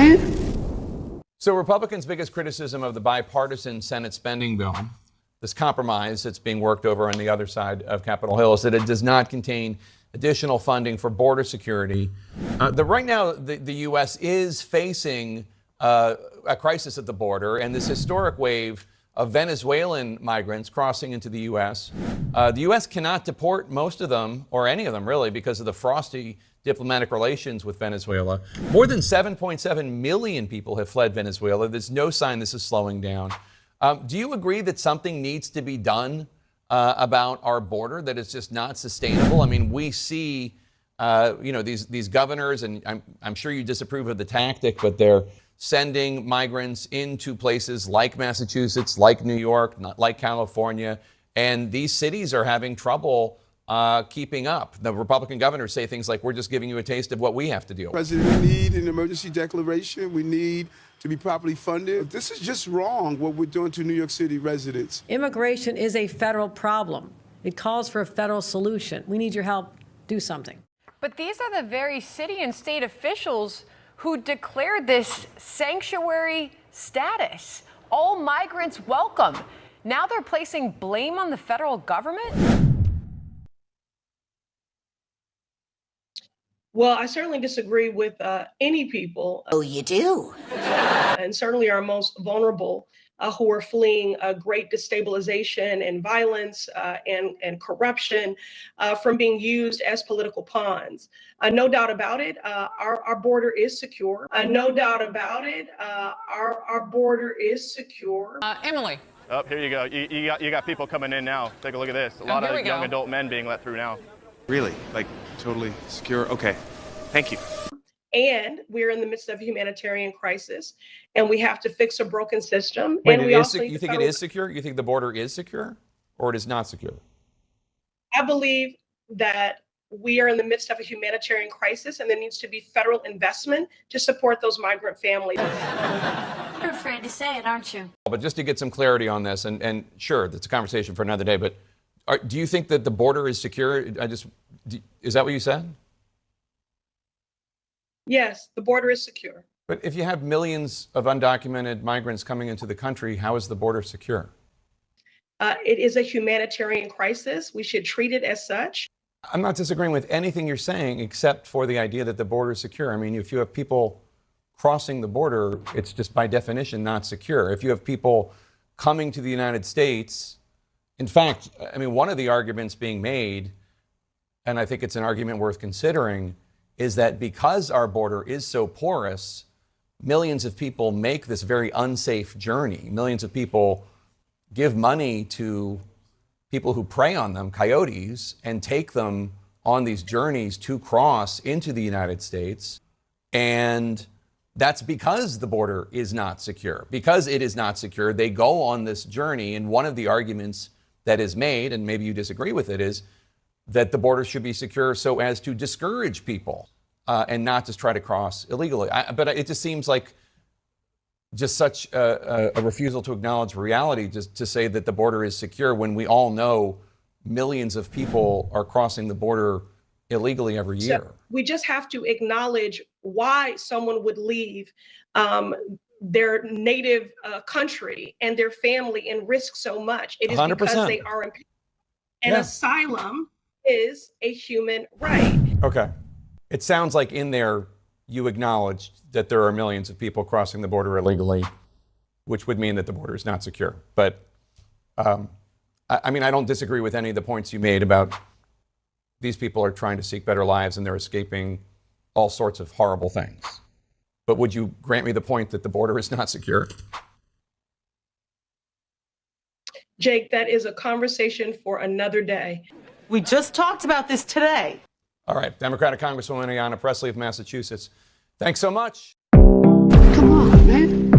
man. So Republicans' biggest criticism of the bipartisan Senate spending bill, this compromise that's being worked over on the other side of Capitol Hill, is that it does not contain additional funding for border security. Right now, the U.S. is facing a crisis at the border, and this historic wave of Venezuelan migrants crossing into the U.S. The U.S. cannot deport most of them, or any of them really, because of the frosty diplomatic relations with Venezuela. More than 7.7 million people have fled Venezuela. There's no sign this is slowing down. Do you agree that something needs to be done about our border, that it's just not sustainable? I mean, we see, these governors, and I'm sure you disapprove of the tactic, but they're sending migrants into places like Massachusetts, like New York, not like California, and these cities are having trouble keeping up. The Republican governors say things like, we're just giving you a taste of what we have to deal with. President, we need an emergency declaration. We need to be properly funded. This is just wrong, what we're doing to New York City residents. Immigration is a federal problem. It calls for a federal solution. We need your help. Do something. But these are the very city and state officials who declared this sanctuary status. All migrants welcome. Now they're placing blame on the federal government? Well, I certainly disagree with any people. Oh, you do? And certainly our most vulnerable who are fleeing great destabilization and violence and corruption from being used as political pawns. No doubt about it, our border is secure. No doubt about it, our border is secure. Emily. Oh, here you go. You got people coming in now. Take a look at this. A lot of young adult men being let through now. Really? Like totally secure? Okay. Thank you. And we're in the midst of a humanitarian crisis, and we have to fix a broken system. Wait, and you think it is secure? You think the border is secure, or it is not secure? I believe that we are in the midst of a humanitarian crisis, and there needs to be federal investment to support those migrant families. You're afraid to say it, aren't you? But just to get some clarity on this, and sure, that's a conversation for another day, but do you think that the border is secure? Is that what you said? Yes, the border is secure. But if you have millions of undocumented migrants coming into the country, how is the border secure? It is a humanitarian crisis. We should treat it as such. I'm not disagreeing with anything you're saying, except for the idea that the border is secure. I mean, if you have people crossing the border, it's just by definition not secure. If you have people coming to the United States, in fact, I mean, one of the arguments being made, and I think it's an argument worth considering, is that because our border is so porous, millions of people make this very unsafe journey. Millions of people give money to people who prey on them, coyotes, and take them on these journeys to cross into the United States. And that's because the border is not secure. Because it is not secure, they go on this journey. And one of the arguments that is made, and maybe you disagree with it, is that the border should be secure so as to discourage people and not just try to cross illegally. But it just seems like just such a refusal to acknowledge reality just to say that the border is secure when we all know millions of people are crossing the border illegally every year. So we just have to acknowledge why someone would leave their native country and their family and risk so much. It is 100%. Because they are in pain. And asylum is a human right. Okay. It sounds like in there you acknowledged that there are millions of people crossing the border illegally, which would mean that the border is not secure. But I mean, I don't disagree with any of the points you made about these people are trying to seek better lives and they're escaping all sorts of horrible things. But would you grant me the point that the border is not secure? Jake, that is a conversation for another day. We just talked about this today. All right. Democratic Congresswoman Ayanna Pressley of Massachusetts. Thanks so much. Come on, man.